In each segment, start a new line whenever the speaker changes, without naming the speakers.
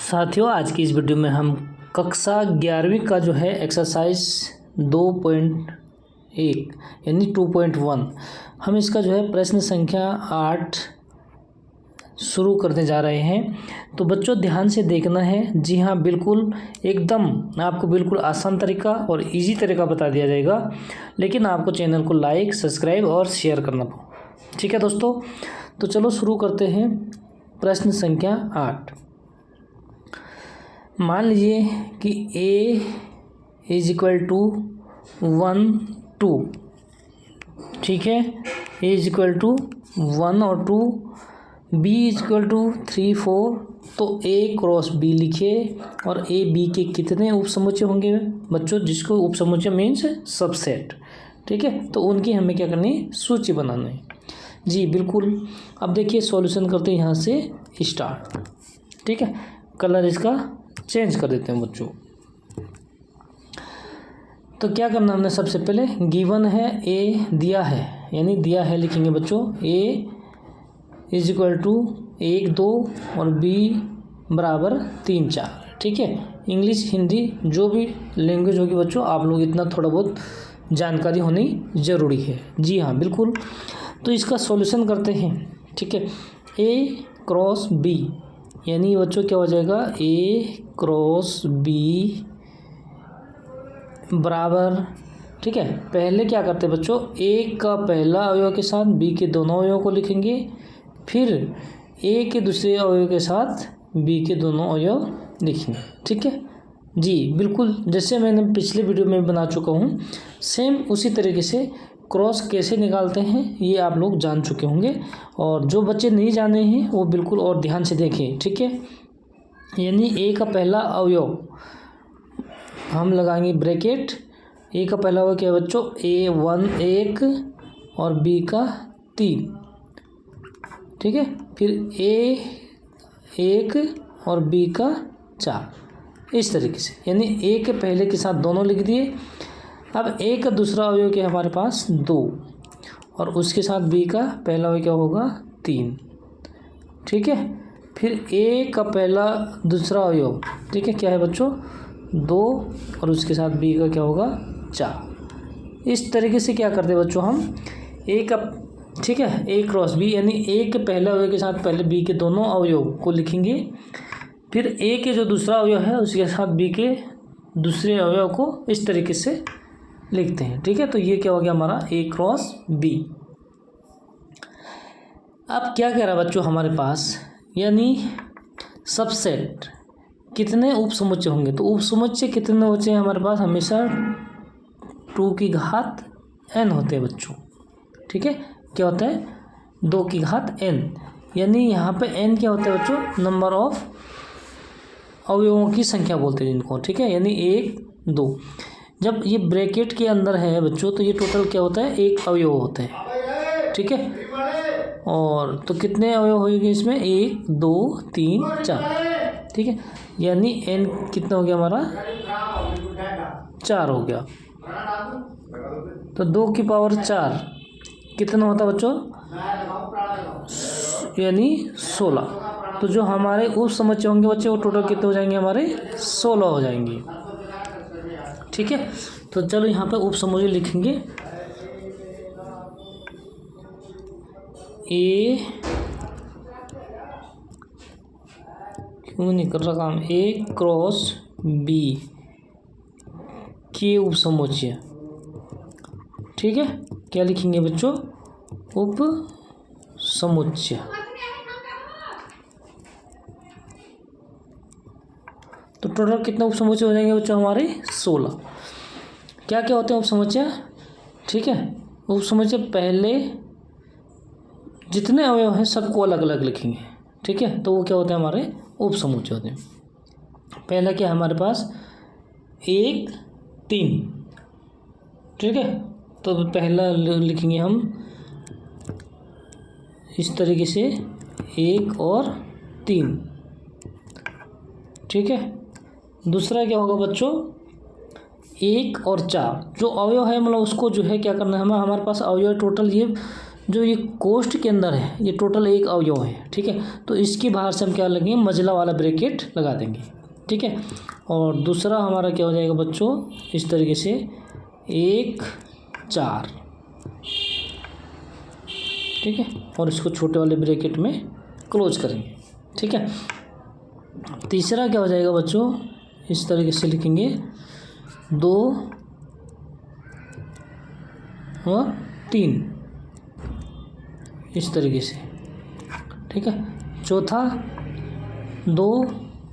साथियों, आज की इस वीडियो में हम कक्षा 11वीं का जो है एक्सरसाइज 2.1 यानी 2.1 हम इसका जो है प्रश्न संख्या 8 शुरू करने जा रहे हैं। तो बच्चों ध्यान से देखना है। जी हाँ, बिल्कुल एकदम आपको बिल्कुल आसान तरीका और इजी तरीका बता दिया जाएगा, लेकिन आपको चैनल को लाइक, सब्सक्राइब और शेयर करना पड़ेगा। ठीक है दोस्तों, तो चलो शुरू करते हैं। प्रश्न संख्या 8। मान लीजिए कि a इज इक्वल टू 1 2, ठीक है। a इज इक्वल टू 1 और 2, b इज इक्वल टू 3 4। तो a क्रॉस b लिखिए और a b के कितने उपसमुच्चय होंगे बच्चों, जिसको उपसमुच्चय मीन्स सबसेट, ठीक है। तो उनकी हमें क्या करनी है, सूची बनानी है। जी बिल्कुल। अब देखिए सॉल्यूशन करते हैं यहाँ से स्टार्ट, ठीक है। कलर इसका चेंज कर देते हैं बच्चों। तो क्या करना हमने, सबसे पहले गिवन है a दिया है, यानी दिया है लिखेंगे बच्चों। a इज इक्वल टू 1 2 और b बराबर 3 4, ठीक है। इंग्लिश हिंदी जो भी लैंग्वेज होगी बच्चों, आप लोग इतना थोड़ा बहुत जानकारी होनी ज़रूरी है। जी हाँ बिल्कुल। तो इसका सॉल्यूशन करते हैं, ठीक है। a क्रॉस b यानी बच्चों क्या हो जाएगा, a क्रॉस b बराबर, ठीक है। पहले क्या करते हैं बच्चों, a का पहला अवयव के साथ b के दोनों अवयव को लिखेंगे, फिर a के दूसरे अवयव के साथ b के दोनों अवयव लिखेंगे, ठीक है। जी बिल्कुल, जैसे मैंने पिछले वीडियो में बना चुका हूँ, सेम उसी तरीके से क्रॉस कैसे निकालते हैं ये आप लोग जान चुके होंगे। और जो बच्चे नहीं जाने हैं वो बिल्कुल और ध्यान से देखें, ठीक है। यानी a का पहला अवयव हम लगाएंगे ब्रैकेट। a का पहला अवयव क्या है बच्चों, a1 1 और b का 3, ठीक है। फिर a 1 और b का 4, इस तरीके से। यानी a के पहले के साथ दोनों लिख दिए। अब a का दूसरा अवयव क्या है हमारे पास 2, और उसके साथ b का पहला अवयव क्या होगा 3, ठीक है। फिर a का पहला दूसरा अवयव, ठीक है, क्या है बच्चों 2, और उसके साथ b का क्या होगा 4। इस तरीके से क्या करते हैं बच्चों हम a का, ठीक है, a क्रॉस b यानी a के पहले अवयव के साथ पहले b के दोनों अवयव को लिखेंगे, फिर a के जो दूसरा अवयव है उसके साथ b के दूसरे अवयव को इस तरीके से लिखते हैं, ठीक है। तो ये क्या हो गया हमारा a क्रॉस b। अब क्या कह रहा है बच्चों हमारे पास, यानी सबसेट कितने उपसमुच्चय होंगे। तो उपसमुच्चय कितने होते हैं हमारे पास, हमेशा 2 की घात n होते हैं बच्चों, ठीक है। क्या होता है 2 की घात n, यानी यहाँ पे n क्या होता है बच्चों, नंबर ऑफ अवयवों की संख्या बोलते हैं जिनको, ठीक है। यानी 1 2, जब ये ब्रैकेट के अंदर है बच्चों तो ये टोटल क्या होता है, एक अवयव होता है, ठीक है। और तो कितने अवयव होंगे इसमें, 1 2 3 4, ठीक है। यानी n कितना हो गया हमारा 4 हो गया। तो 2 की पावर 4 कितना होता है बच्चों, यानी 16। तो जो हमारे उपसमुच्चय होंगे बच्चे वो टोटल कितने हो जाएंगे, हमारे 16 हो जाएंगे, ठीक है। तो चलो यहाँ पे उपसमुच्चय लिखेंगे। a क्यों नहीं कर रहा काम, a क्रॉस b के उपसमुच्चय, ठीक है। क्या लिखेंगे बच्चों, उपसमुच्चय। तो टोटल कितना उपसमुच्चय हो जाएंगे बच्चों हमारे 16। क्या क्या होते हैं उपसमुच्चय, ठीक है। उपसमुच्चय पहले जितने अवयव हैं सबको अलग अलग लिखेंगे, ठीक है। तो वो क्या होते हैं हमारे उपसमुच्चय होते हैं। पहला क्या है हमारे पास 1 3, ठीक है। तो पहला लिखेंगे हम इस तरीके से 1 और 3, ठीक है। दूसरा क्या होगा बच्चों 1 और 4, जो अवयव है मतलब उसको जो है क्या करना है, हमारे पास अवयव टोटल ये जो ये कोष्ठ के अंदर है ये टोटल एक अवयव है, ठीक है। तो इसके बाहर से हम क्या लगेंगे, मझला वाला ब्रैकेट लगा देंगे, ठीक है। और दूसरा हमारा क्या हो जाएगा बच्चों, इस तरीके से 1 4, ठीक है। और इसको छोटे वाले ब्रैकेट में क्लोज करेंगे, ठीक है। तीसरा क्या हो जाएगा बच्चों, इस तरीके से लिखेंगे 2 और 3, इस तरीके से, ठीक है। चौथा 2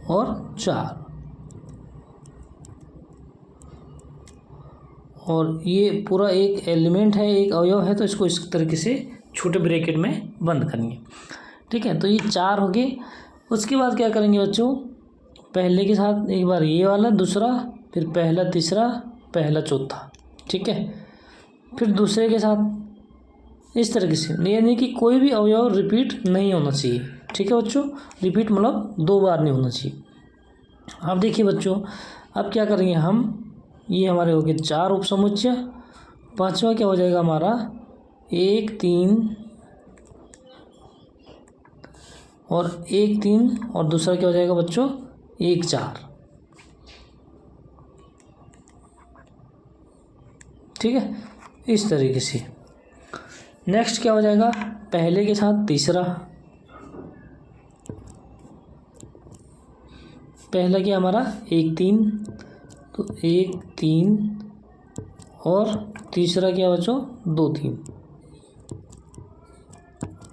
और 4, और ये पूरा एक एलिमेंट है, एक अवयव है, तो इसको इस तरीके से छोटे ब्रैकेट में बंद करेंगे, ठीक है। तो ये 4 हो गए। उसके बाद क्या करेंगे बच्चों, पहले के साथ एक बार ये वाला, दूसरा, फिर पहला तीसरा, पहला चौथा, ठीक है। फिर दूसरे के साथ इस तरीके से, यानी कि कोई भी अवयव रिपीट नहीं होना चाहिए, ठीक है बच्चों। रिपीट मतलब 2 बार नहीं होना चाहिए। अब देखिए बच्चों, अब क्या करेंगे हम, ये हमारे हो गए 4 उपसमुच्चय। पांचवा क्या हो जाएगा हमारा, 1 3 और 1 3, और दूसरा क्या हो जाएगा बच्चों, 1 4, ठीक है, इस तरीके से। नेक्स्ट क्या हो जाएगा, पहले के साथ तीसरा, पहला क्या हमारा 1 3, तो 1 3, और तीसरा क्या बच्चों 2 3,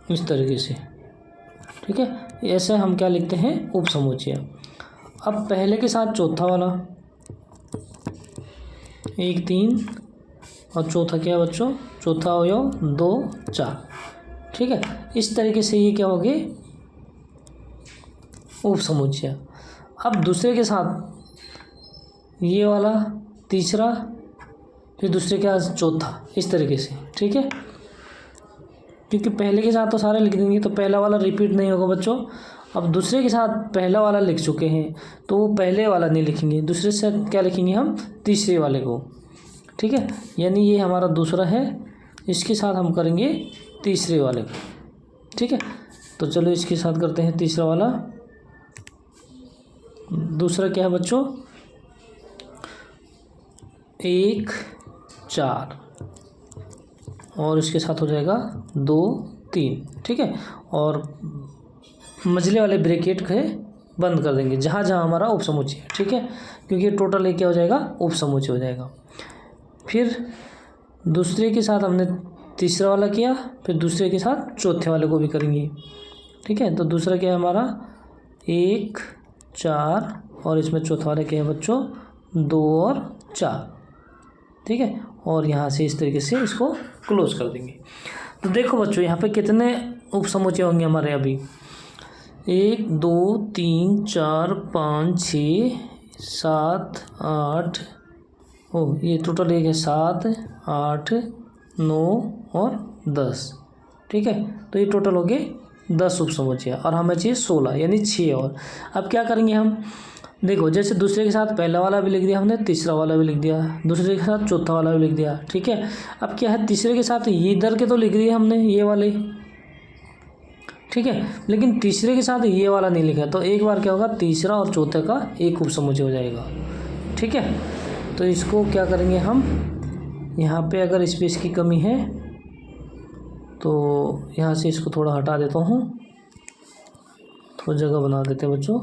इस तरीके से, ठीक है। ऐसे हम क्या लिखते हैं, उपसमुच्चय। अब पहले के साथ चौथा वाला 1 3, और चौथा क्या है बच्चों, चौथा अवयव 2 4, ठीक है। इस तरीके से ये क्या हो गए, उपसमुच्चय। अब दूसरे के साथ ये वाला तीसरा, फिर दूसरे के साथ चौथा, इस तरीके से, ठीक है। क्योंकि पहले के साथ तो सारे लिख देंगे तो पहला वाला रिपीट नहीं होगा बच्चों। अब दूसरे के साथ पहला वाला लिख चुके हैं तो वो पहले वाला नहीं लिखेंगे, दूसरे से क्या लिखेंगे हम, तीसरे वाले को, ठीक है। यानी ये हमारा दूसरा है, इसके साथ हम करेंगे तीसरे वाले को, ठीक है। तो चलो इसके साथ करते हैं तीसरा वाला। दूसरा क्या है बच्चों, 1 4, और इसके साथ हो जाएगा 2 3, ठीक है। और मझले वाले ब्रैकेट के बंद कर देंगे जहाँ जहाँ हमारा उपसमुच्चय है, ठीक है। क्योंकि टोटल एक क्या हो जाएगा, उपसमुच्चय हो जाएगा। फिर दूसरे के साथ हमने तीसरा वाला किया, फिर दूसरे के साथ चौथे वाले को भी करेंगे, ठीक है। तो दूसरा क्या है हमारा 1 4, और इसमें चौथा वाला क्या है बच्चों 2 और 4, ठीक है। और यहाँ से इस तरीके से इसको क्लोज कर देंगे। तो देखो बच्चों यहाँ पे कितने उपसमुच्चय होंगे हमारे अभी, 1 2 3 4 5 6 7 8, ये टोटल एक है 7 8 9 और 10, ठीक है। तो ये टोटल हो गए 10 उपसमुच्चय, और हमें चाहिए 16, यानी 6 और। अब क्या करेंगे हम, देखो जैसे दूसरे के साथ पहला वाला भी लिख दिया हमने, तीसरा वाला भी लिख दिया, दूसरे के साथ चौथा वाला भी लिख दिया, ठीक है। अब क्या है, तीसरे के साथ ये इधर के तो लिख दिए हमने ये वाले, ठीक है, लेकिन तीसरे के साथ ये वाला नहीं लिखा, तो एक बार क्या होगा, तीसरा और चौथे का एक उपसमुच्चय हो जाएगा, ठीक है। तो इसको क्या करेंगे हम, यहाँ पे अगर स्पेस की कमी है तो यहाँ से इसको थोड़ा हटा देता हूँ, थोड़ा जगह बना देते हैं बच्चों,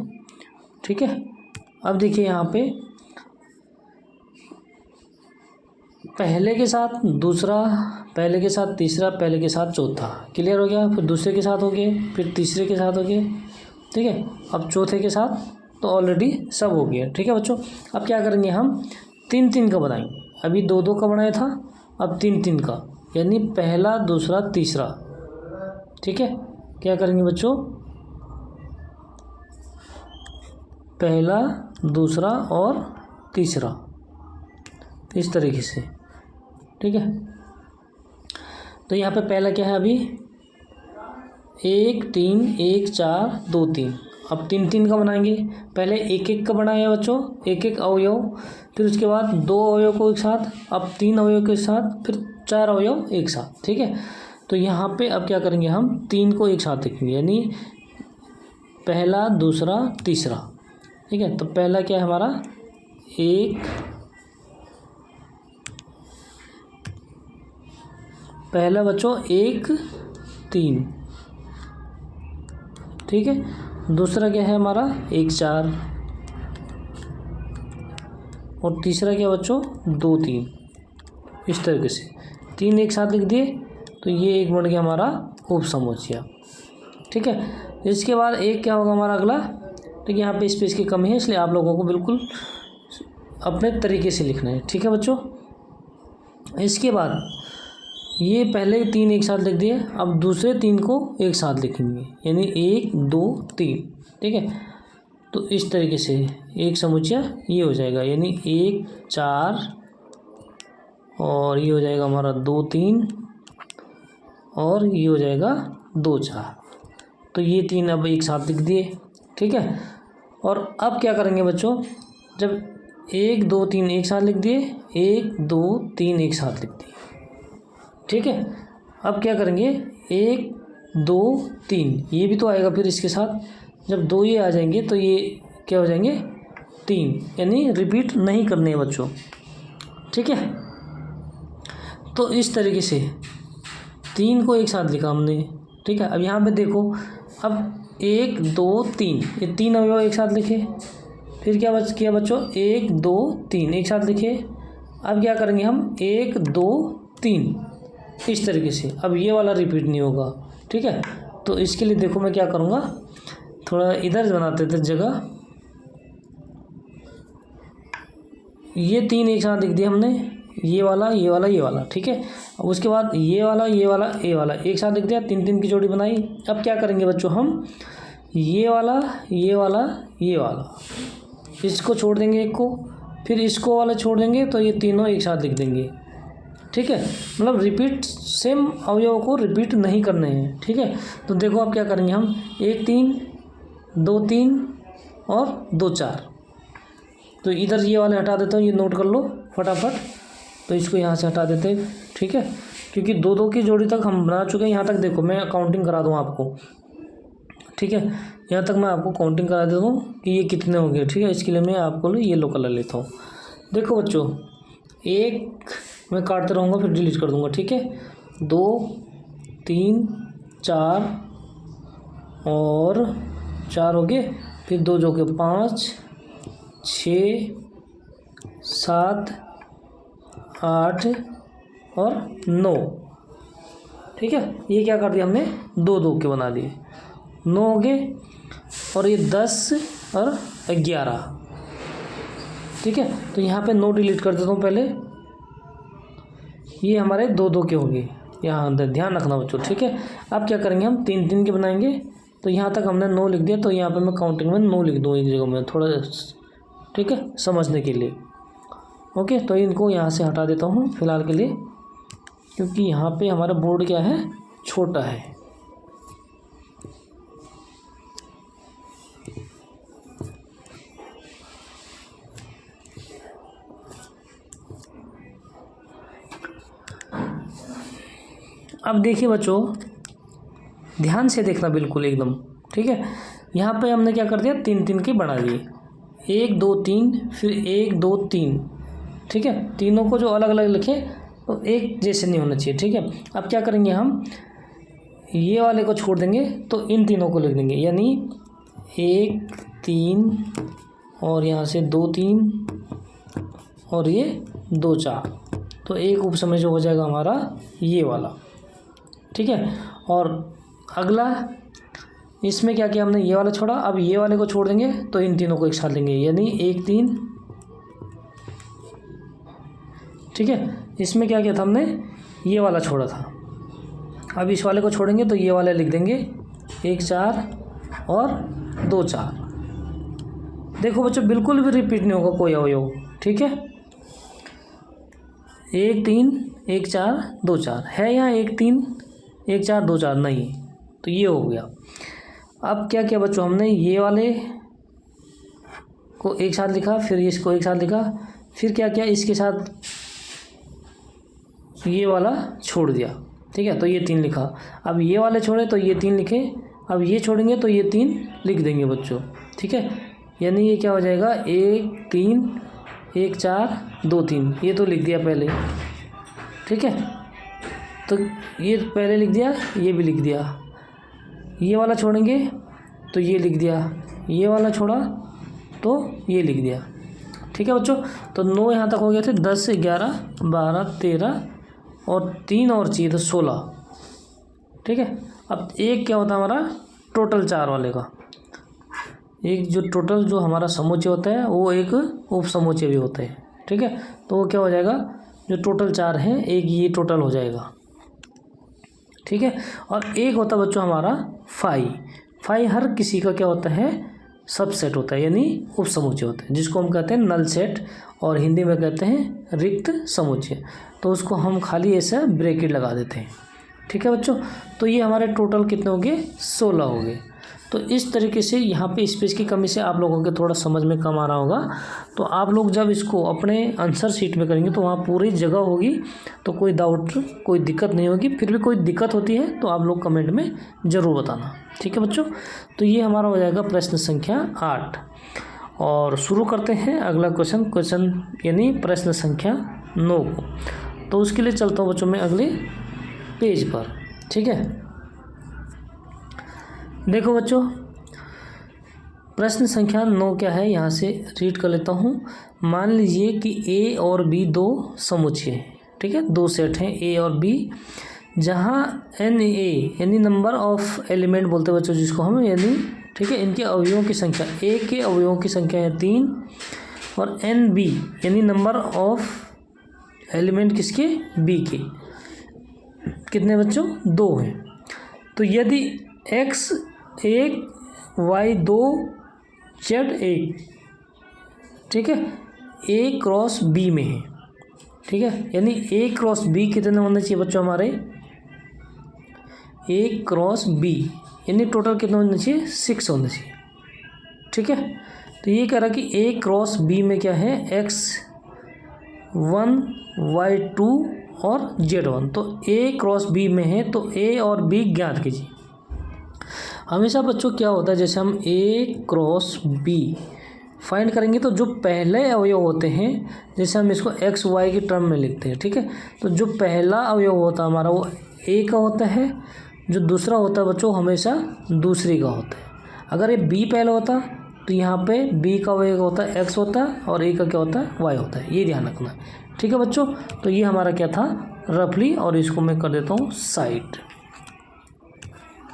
ठीक है। अब देखिए यहाँ पे पहले के साथ दूसरा, पहले के साथ तीसरा, पहले के साथ चौथा, क्लियर हो गया। फिर दूसरे के साथ हो गए, फिर तीसरे के साथ हो गए, ठीक है। अब चौथे के साथ तो ऑलरेडी सब हो गया, ठीक है बच्चों। अब क्या करेंगे हम, 3 3 का बनाएंगे, अभी 2 2 का बनाया था, अब 3 3 का, यानी पहला दूसरा तीसरा, ठीक है। क्या करेंगे बच्चों, पहला दूसरा और तीसरा, इस तरीके से, ठीक है। तो यहाँ पे पहला क्या है अभी, 1 3 1 4 2 3, अब 3 3 का बनाएंगे। पहले 1 1 का बनाया बच्चों, 1 1 अवयव, फिर उसके बाद 2 अवयव को एक साथ, अब 3 अवयव के साथ, फिर 4 अवयव एक साथ, ठीक है। तो यहाँ पे अब क्या करेंगे हम 3 को एक साथ लिखेंगे, यानी पहला दूसरा तीसरा। ठीक है, तो पहला क्या है हमारा 1, पहला बच्चों 1 3, ठीक है। दूसरा क्या है हमारा 1 4, और तीसरा क्या बच्चों 2 3। इस तरीके से 3 एक साथ लिख दिए तो ये एक बन गया हमारा उपसमुच्चय। ठीक है, इसके बाद एक क्या होगा हमारा अगला। ठीक है, यहाँ पे स्पेस की कमी है इसलिए आप लोगों को बिल्कुल अपने तरीके से लिखना है। ठीक है बच्चों, इसके बाद ये पहले 3 एक साथ लिख दिए, अब दूसरे 3 को एक साथ लिखेंगे, यानी 1 2 3। ठीक है, तो इस तरीके से एक समुच्चय ये हो जाएगा, यानी 1 4, और ये हो जाएगा हमारा 2 3, और ये हो जाएगा 2 4। तो ये 3 अब एक साथ लिख दिए। ठीक है, और अब क्या करेंगे बच्चों, जब 1 2 3 एक साथ लिख दिए, 1 2 3 एक साथ लिख दिए। ठीक है, अब क्या करेंगे 1 2 3, ये भी तो आएगा फिर इसके साथ। जब 2 ये आ जाएंगे तो ये क्या हो जाएंगे 3, यानी रिपीट नहीं करने हैं बच्चों। ठीक है, तो इस तरीके से 3 को एक साथ लिखा हमने। ठीक है, अब यहाँ पे देखो, अब 1 2 3 ये 3 अवयव एक साथ लिखे, फिर क्या किया बच्चों 1 2 3 एक साथ लिखे। अब क्या करेंगे हम 1 2 3 इस तरीके से, अब ये वाला रिपीट नहीं होगा। ठीक है, तो इसके लिए देखो मैं क्या करूँगा, थोड़ा इधर बनाते थे जगह, ये 3 एक साथ लिख दिया हमने, ये वाला ये वाला ये वाला। ठीक है, अब उसके बाद ये वाला ये वाला ये वाला एक साथ लिख दिया, 3 3 की जोड़ी बनाई। अब क्या करेंगे बच्चों हम ये वाला ये वाला ये वाला, इसको छोड़ देंगे एक को, फिर इसको वाला छोड़ देंगे, तो ये तीनों एक साथ लिख देंगे। ठीक है, मतलब रिपीट सेम अवयव को रिपीट नहीं करने हैं। ठीक है, तो देखो अब क्या करेंगे हम 1 3 2 3 और 2 4। तो इधर ये वाले हटा देता हूँ, ये नोट कर लो फटाफट। तो इसको यहाँ से हटा देते हैं। ठीक है, क्योंकि 2 2 की जोड़ी तक हम बना चुके हैं। यहाँ तक देखो मैं काउंटिंग करा दूँ आपको। ठीक है, यहाँ तक मैं आपको काउंटिंग करा देता हूँ कि ये कितने होंगे। ठीक है, इसके लिए मैं आपको येलो कलर लेता हूँ। देखो बच्चों, 1 मैं काटते रहूँगा फिर डिलीट कर दूँगा। ठीक है, 2 3 4 और 4 हो गए, फिर 2 जो के 5 6 7 8 और 9। ठीक है, ये क्या कर दिया हमने 2 2 के बना दिए, 9 हो गए, और ये 10 और 11। ठीक है, तो यहाँ पे 9 डिलीट कर देता हूँ पहले, ये हमारे 2 2 के होंगे यहाँ अंदर, ध्यान रखना बच्चों। ठीक है, अब क्या करेंगे हम 3 3 के बनाएंगे। तो यहाँ तक हमने 9 लिख दिया, तो यहाँ पे मैं काउंटिंग में 9 लिख दूँ एक जगह में थोड़ा, ठीक है, समझने के लिए। ओके, तो इनको यहाँ से हटा देता हूँ फिलहाल के लिए, क्योंकि यहाँ पे हमारा बोर्ड क्या है छोटा है। अब देखिए बच्चों, ध्यान से देखना बिल्कुल एकदम। ठीक है, यहाँ पे हमने क्या कर दिया 3 3 के बना दिए, 1 2 3 फिर 1 2 3। ठीक है, तीनों को जो अलग अलग लिखे तो एक जैसे नहीं होना चाहिए। ठीक है, अब क्या करेंगे हम ये वाले को छोड़ देंगे, तो इन तीनों को लिख देंगे, यानी 1 3 और यहाँ से 2 3 और ये 2 4। तो एक उपसमय जो हो जाएगा हमारा ये वाला। ठीक है, और अगला इसमें क्या किया हमने, ये वाला छोड़ा, अब ये वाले को छोड़ देंगे, तो इन तीनों को एक साथ लेंगे, यानी 1 3। ठीक है, इसमें क्या किया था हमने, ये वाला छोड़ा था, अब इस वाले को छोड़ेंगे तो ये वाले लिख देंगे 1 4 और 2 4। देखो बच्चों, बिल्कुल भी रिपीट नहीं होगा कोई अवयव। ठीक है, 1 3 1 4 2 4 है, यहाँ 1 3 1 4 2 4 नहीं, तो ये हो गया। अब क्या किया बच्चों, हमने ये वाले को एक साथ लिखा, फिर इसको एक साथ लिखा, फिर क्या किया इसके साथ ये वाला छोड़ दिया। ठीक है, तो ये 3 लिखा। अब ये वाले छोड़े तो ये 3 लिखे, अब ये छोड़ेंगे तो ये 3 लिख देंगे बच्चों, ठीक है। यानी ये क्या हो जाएगा 1 3 1 4 2 3, ये तो लिख दिया पहले, ठीक है। तो ये पहले लिख दिया, ये भी लिख दिया। ये वाला छोड़ेंगे तो ये लिख दिया, ये वाला छोड़ा तो ये लिख दिया, ठीक है बच्चों। तो 9 यहाँ तक हो गए थे, 10 11 12 13 और 3 और चाहिए तो 16, ठीक है। अब एक क्या होता है हमारा टोटल 4 वाले का, एक जो टोटल जो हमारा समुच्चय होता है वो एक उप समुच्चय भी होता है, ठीक है। तो वो क्या हो जाएगा, जो टोटल 4 है एक ये टोटल हो जाएगा, ठीक है। और एक होता है बच्चों हमारा फाई हर किसी का क्या होता है सबसेट होता है, यानी उप समुच्चय होता है, जिसको हम कहते हैं नल सेट और हिंदी में कहते हैं रिक्त समुच्चय। तो उसको हम खाली ऐसा ब्रैकेट लगा देते हैं, ठीक है बच्चों। तो ये हमारे टोटल कितने हो गए 16 हो गए। तो इस तरीके से यहाँ पे स्पेस की कमी से आप लोगों के थोड़ा समझ में कम आ रहा होगा। तो आप लोग जब इसको अपने आंसर शीट में करेंगे तो वहाँ पूरी जगह होगी, तो कोई डाउट कोई दिक्कत नहीं होगी। फिर भी कोई दिक्कत होती है तो आप लोग कमेंट में ज़रूर बताना, ठीक है बच्चों। तो ये हमारा हो जाएगा प्रश्न संख्या 8। और शुरू करते हैं अगला क्वेश्चन यानी प्रश्न संख्या 9 को। तो उसके लिए चलता हूँ बच्चों मैं अगले पेज पर, ठीक है। देखो बच्चों प्रश्न संख्या 9 क्या है, यहाँ से रीड कर लेता हूँ। मान लीजिए कि ए और बी 2 समुच्चय हैं, ठीक है, 2 सेट हैं ए और बी, जहाँ एन ए यानी नंबर ऑफ एलिमेंट बोलते हैं बच्चों जिसको हम, यानी ठीक है, इनके अवयवों की संख्या, ए के अवयवों की संख्या है 3 और एन बी यानी नंबर ऑफ एलिमेंट किसके बी के कितने बच्चों 2 हैं। तो यदि x 1 y 2 z 1, ठीक है, a क्रॉस b में है, ठीक है, यानी a क्रॉस b कितने होने चाहिए बच्चों हमारे, a क्रॉस b यानी टोटल कितने होने चाहिए 6 होने चाहिए, ठीक है। तो ये कह रहा कि a क्रॉस b में क्या है x 1 y 2 और z1। तो a क्रॉस b में है तो a और b ज्ञात कीजिए। हमेशा बच्चों क्या होता है, जैसे हम a क्रॉस b फाइंड करेंगे तो जो पहले अवयव होते हैं, जैसे हम इसको x y की टर्म में लिखते हैं, ठीक है, तो जो पहला अवयव होता है हमारा वो a का होता है, जो दूसरा होता है बच्चों हमेशा दूसरी का होता है। अगर ये b पहला होता तो यहाँ पे b का अवयव होता है x होता है और a का क्या होता है y होता है, ये ध्यान रखना, ठीक है बच्चों। तो ये हमारा क्या था रफली, और इसको मैं कर देता हूँ साइड,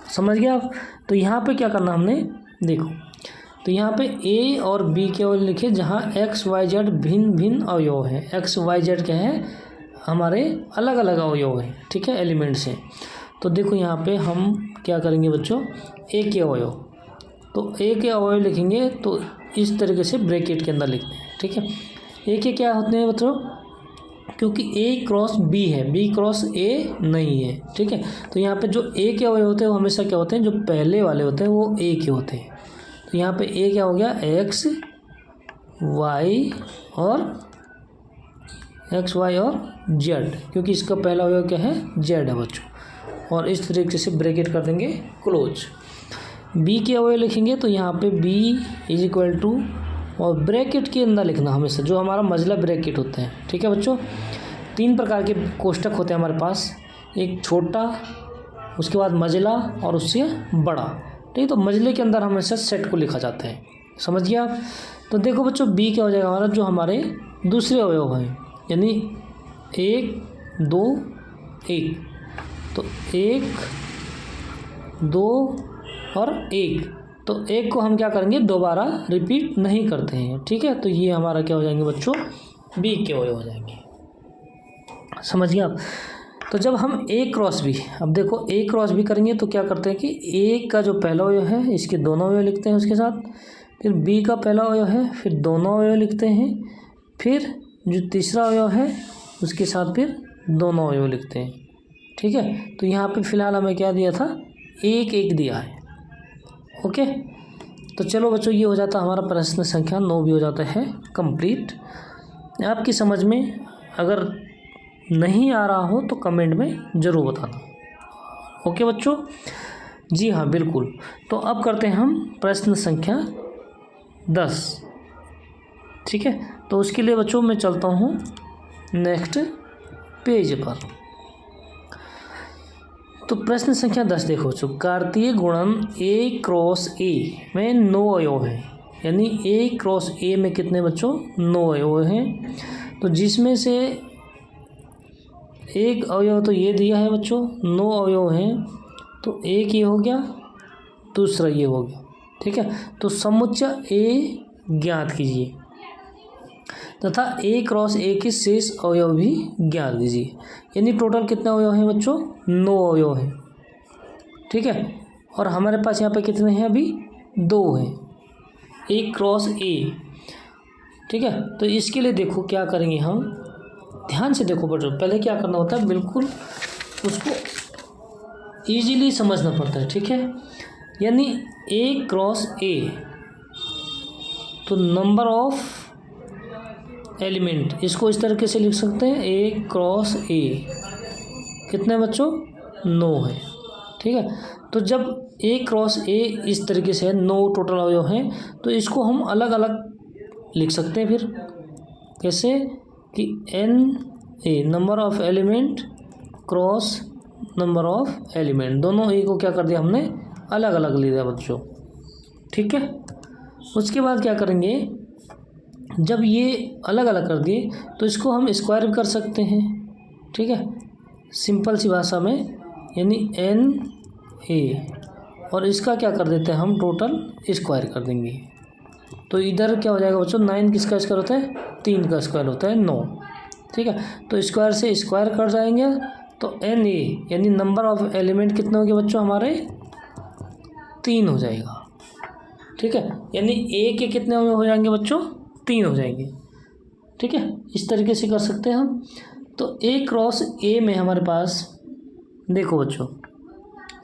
समझ गया आप। तो यहाँ पे क्या करना हमने, देखो तो यहाँ पे a और b के अवयव लिखे जहाँ x y z भिन्न भिन्न अवयव हैं, x y z क्या है हमारे अलग अलग अवयव हैं, ठीक है, एलिमेंट्स हैं। तो देखो यहाँ पे हम क्या करेंगे बच्चों, a के अवयव, तो a के अवयव लिखेंगे तो इस तरीके से ब्रैकेट के अंदर लिखते हैं, ठीक है। a के क्या होते हैं बच्चों, क्योंकि a क्रॉस b है, b क्रॉस a नहीं है, ठीक है। तो यहाँ पे जो a के अवयव होते हैं वो हमेशा क्या होते हैं, जो पहले वाले होते हैं वो a के होते हैं। तो यहाँ पे a क्या हो गया x y और z, क्योंकि इसका पहला अवयव क्या है z है बच्चों। और इस तरीके से ब्रैकेट कर देंगे क्लोज। b के अवयव लिखेंगे तो यहाँ पे b इज इक्वल टू, और ब्रैकेट के अंदर लिखना हमेशा जो हमारा मजला ब्रैकेट होता है, ठीक है बच्चों। 3 प्रकार के कोष्टक होते हैं हमारे पास, एक छोटा, उसके बाद मजला और उससे बड़ा, ठीक। तो मजले के अंदर हमेशा सेट को लिखा जाता है, समझ गया आप। तो देखो बच्चों बी क्या हो जाएगा हमारा, जो हमारे दूसरे अवयव हैं, यानी 1 2 1, तो 1 2 और 1, तो 1 को हम क्या करेंगे दोबारा रिपीट नहीं करते हैं, ठीक है। तो ये हमारा क्या हो जाएंगे बच्चों बी के अवयव हो जाएंगे, समझ गए आप। तो जब हम a क्रॉस b, अब देखो a क्रॉस b करेंगे तो क्या करते हैं कि a का जो पहला अवयव है इसके दोनों अवयव लिखते हैं उसके साथ, फिर b का पहला अवयव है फिर दोनों अवयव लिखते हैं, फिर जो तीसरा अवयव है उसके साथ फिर दोनों अवयव लिखते हैं, ठीक है। तो यहाँ पे फिलहाल हमें क्या दिया था 1 1 दिया है, ओके। तो चलो बच्चों ये हो जाता है हमारा प्रश्न संख्या 9 भी हो जाता है कंप्लीट। आपकी समझ में अगर नहीं आ रहा हो तो कमेंट में ज़रूर बताना। ओके बच्चों, जी हाँ बिल्कुल। तो अब करते हैं हम प्रश्न संख्या 10। ठीक है, तो उसके लिए बच्चों मैं चलता हूँ नेक्स्ट पेज पर। तो प्रश्न संख्या 10 देखो बच्चों, कार्तीय गुणन A क्रॉस A में 9 अवयव हैं, यानी A क्रॉस A में कितने बच्चों 9 अवयव हैं। तो जिसमें से एक अवयव तो ये दिया है बच्चों, 9 अवयव हैं, तो एक ये हो गया, दूसरा ये हो गया। ठीक है, तो समुच्चय A ज्ञात कीजिए तथा A क्रॉस A के शेष अवयव भी ज्ञात कीजिए। यानी टोटल कितने अवयव हैं बच्चों 9 अवयव हैं। ठीक है, और हमारे पास यहाँ पे कितने हैं अभी 2 हैं, A क्रॉस A। ठीक है, तो इसके लिए देखो क्या करेंगे हम, ध्यान से देखो बच्चों। पहले क्या करना होता है, बिल्कुल उसको इजीली समझना पड़ता है। ठीक है, यानी A क्रॉस A, तो नंबर ऑफ एलिमेंट, इसको इस तरीके से लिख सकते हैं A क्रॉस A कितने बच्चों 9 है। ठीक है, तो जब A क्रॉस A इस तरीके से 9 टोटल अवयव हैं, तो इसको हम अलग अलग लिख सकते हैं। फिर कैसे कि NA number of element cross number of element, दोनों A को क्या कर दिया हमने अलग अलग ले दिया बच्चों। ठीक है, उसके बाद क्या करेंगे, जब ये अलग अलग कर दिए तो इसको हम स्क्वायर भी कर सकते हैं। ठीक है, सिंपल सी भाषा में, यानी NA और इसका क्या कर देते हैं हम टोटल स्क्वायर कर देंगे। तो इधर क्या हो जाएगा बच्चों 9 किसका स्क्वायर होता है 3 का स्क्वायर होता है 9। ठीक है, तो स्क्वायर से स्क्वायर कर जाएंगे, तो NA यानी नंबर ऑफ एलिमेंट कितने होंगे बच्चों हमारे 3 हो जाएगा। ठीक है, यानी A के कितने हो जाएंगे बच्चों 3 हो जाएंगे। ठीक है, इस तरीके से कर सकते हैं हम। तो A क्रॉस A में हमारे पास देखो बच्चों,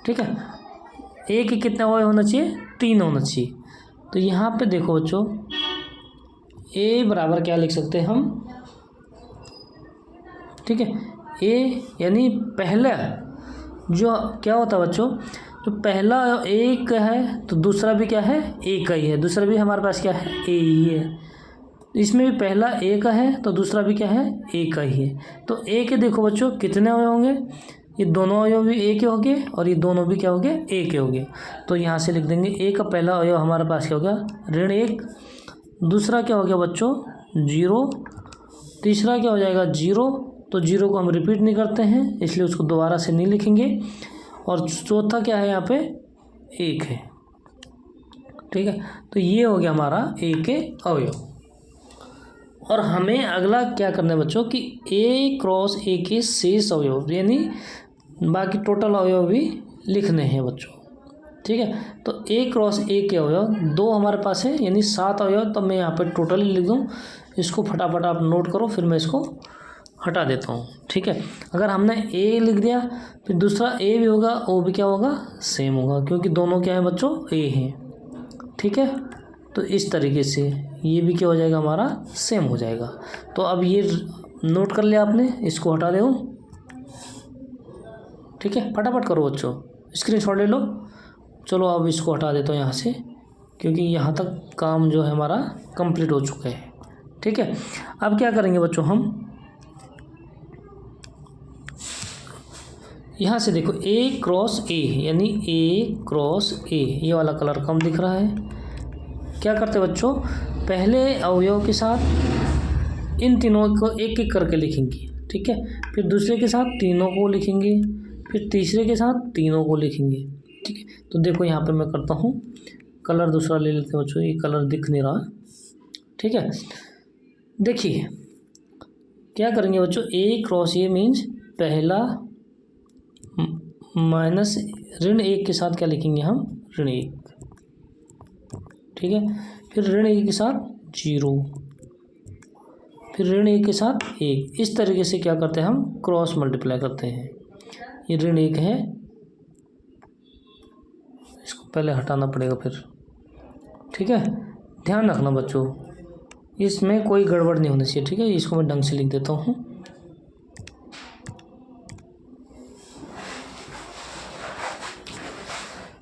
ठीक है, A के कितने अवयव होना चाहिए 3 होना चाहिए। तो यहाँ पे देखो बच्चों, A बराबर क्या लिख सकते हैं हम, ठीक है, A यानी पहला जो क्या होता है बच्चों, तो पहला एक है तो दूसरा भी क्या है ए का ही है, दूसरा भी हमारे पास क्या है ए ही है। इसमें भी पहला ए का है तो दूसरा भी क्या है ए का ही है। तो ए के देखो बच्चों कितने अवयव होंगे, ये दोनों अवयव भी ए के होंगे और ये दोनों भी क्या होंगे ए के होंगे। तो यहाँ से लिख देंगे ए का पहला अवयव हमारे पास क्या हो गया ऋण 1, दूसरा क्या हो गया बच्चों 0, तीसरा क्या हो जाएगा 0, तो 0 को हम रिपीट नहीं करते हैं इसलिए उसको दोबारा से नहीं लिखेंगे, और चौथा क्या है यहाँ पे 1 है। ठीक है, तो ये हो गया हमारा ए के अवयव। और हमें अगला क्या करना है बच्चों कि ए क्रॉस ए के शेष अवयव यानी बाकी टोटल अवयव भी लिखने हैं बच्चों। ठीक है, तो ए क्रॉस ए के अवयव 2 हमारे पास है यानी 7 अवयव। तो मैं यहाँ पे टोटल लिख दूँ, इसको फटाफट आप नोट करो, फिर मैं इसको हटा देता हूँ। ठीक है, अगर हमने ए लिख दिया फिर दूसरा ए भी होगा, वो भी क्या होगा सेम होगा, क्योंकि दोनों क्या है बच्चों ए हैं। ठीक है, तो इस तरीके से ये भी क्या हो जाएगा हमारा सेम हो जाएगा। तो अब ये नोट कर लिया आपने, इसको हटा दो। ठीक है, फटाफट करो बच्चों, स्क्रीनशॉट ले लो। चलो अब इसको हटा देता हूँ यहाँ से, क्योंकि यहाँ तक काम जो है हमारा कंप्लीट हो चुका है। ठीक है, अब क्या करेंगे बच्चों हम यहाँ से देखो ए क्रॉस ए यानी ए क्रॉस ए, ये वाला कलर कम दिख रहा है। क्या करते बच्चों, पहले अवयव के साथ इन तीनों को एक एक करके लिखेंगे। ठीक है, फिर दूसरे के साथ तीनों को लिखेंगे, फिर तीसरे के साथ तीनों को लिखेंगे। ठीक है, तो देखो यहाँ पे मैं करता हूँ, कलर दूसरा ले लेते हैं बच्चों, ये कलर दिख नहीं रहा। ठीक है, देखिए क्या करेंगे बच्चों, ए क्रॉस ए मीन्स पहला माइनस ऋण 1 के साथ क्या लिखेंगे हम ऋण 1। ठीक है, फिर ऋण 1 के साथ 0, फिर ऋण 1 के साथ 1। इस तरीके से क्या करते हैं हम क्रॉस मल्टीप्लाई करते हैं। ये ऋण 1 है, इसको पहले हटाना पड़ेगा फिर। ठीक है, ध्यान रखना बच्चों, इसमें कोई गड़बड़ नहीं होनी चाहिए। ठीक है, इसको मैं ढंग से लिख देता हूँ।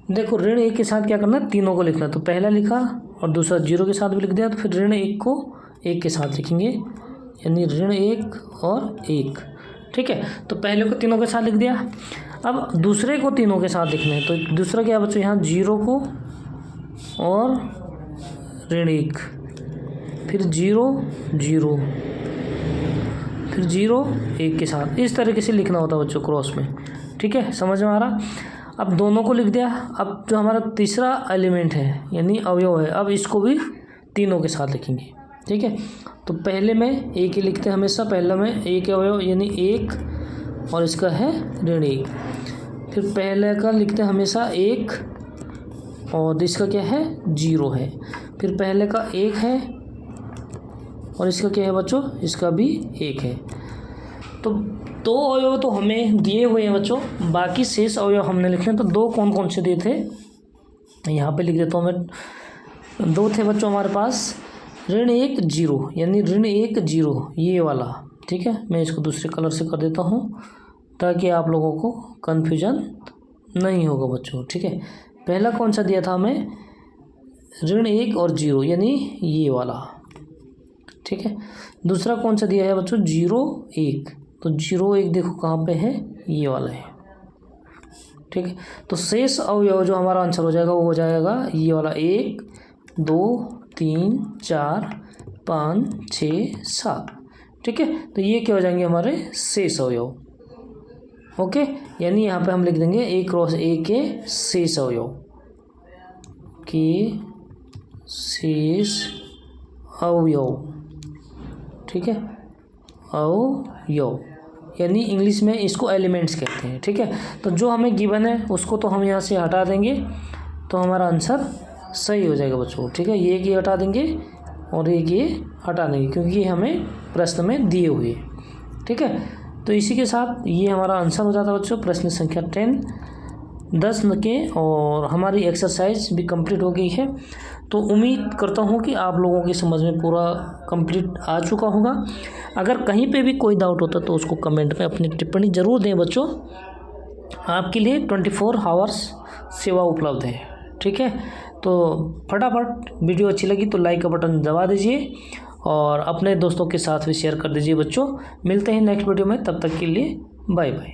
देखो ऋण 1 के साथ क्या करना है, तीनों को लिखना है। तो पहला लिखा और दूसरा 0 के साथ भी लिख दिया, तो फिर ऋण 1 को 1 के साथ लिखेंगे, यानी ऋण 1 और 1। ठीक है, तो पहले को तीनों के साथ लिख दिया। अब दूसरे को तीनों के साथ लिखना है। तो दूसरा क्या बच्चों, यहाँ 0 को और ऋण 1, फिर 0 0, फिर 0 1 के साथ, इस तरीके से लिखना होता है बच्चों क्रॉस में। ठीक है, समझ में आ रहा। अब दोनों को लिख दिया। अब जो हमारा तीसरा एलिमेंट है यानी अवयव है, अब इसको भी तीनों के साथ लिखेंगे। ठीक है, तो पहले में एक ही लिखते हैं हमेशा, पहला में एक अवयव यानी 1 और इसका है ऋण 1। फिर पहले का लिखते हैं हमेशा 1 और इसका क्या है 0 है। फिर पहले का 1 है और इसका क्या है बच्चों, इसका भी 1 है। तो 2 अवयव तो हमें दिए हुए हैं बच्चों, बाकी शेष अवयव हमने लिखे हैं। तो 2 कौन कौन से दिए थे, यहाँ पे लिख देता हूँ मैं। 2 थे बच्चों हमारे पास, ऋण 1 0 यानी ऋण 1 0 ये वाला। ठीक है, मैं इसको दूसरे कलर से कर देता हूँ ताकि आप लोगों को कन्फ्यूजन नहीं होगा बच्चों। ठीक है, पहला कौन सा दिया था हमें, ऋण 1 और 0 यानी ये वाला। ठीक है, दूसरा कौन सा दिया है बच्चों, 0 1। तो 0 1 देखो कहाँ पे है, ये वाला है। ठीक है, तो शेष अवयव जो हमारा आंसर हो जाएगा वो हो जाएगा ये वाला, 1 2 3 4 5 6 7। ठीक है, तो ये क्या हो जाएंगे हमारे शेष अवयव। ओके, यानी यहाँ पे हम लिख देंगे A क्रॉस A के शेष अवयव के शेष अवयव। ठीक है, अवयव यानी इंग्लिश में इसको एलिमेंट्स कहते हैं। ठीक है, तो जो हमें गिवन है उसको तो हम यहाँ से हटा देंगे तो हमारा आंसर सही हो जाएगा बच्चों। ठीक है, ये हटा देंगे और ये हटा देंगे क्योंकि ये हमें प्रश्न में दिए हुए। ठीक है, तो इसी के साथ ये हमारा आंसर हो जाता है बच्चों, प्रश्न संख्या 10 के। और हमारी एक्सरसाइज भी कंप्लीट हो गई है। तो उम्मीद करता हूँ कि आप लोगों की समझ में पूरा कंप्लीट आ चुका होगा। अगर कहीं पे भी कोई डाउट होता तो उसको कमेंट में अपनी टिप्पणी ज़रूर दें बच्चों। आपके लिए 24 आवर्स सेवा उपलब्ध है। ठीक है, तो फटाफट वीडियो अच्छी लगी तो लाइक का बटन दबा दीजिए और अपने दोस्तों के साथ भी शेयर कर दीजिए बच्चों। मिलते हैं नेक्स्ट वीडियो में, तब तक के लिए बाय बाय।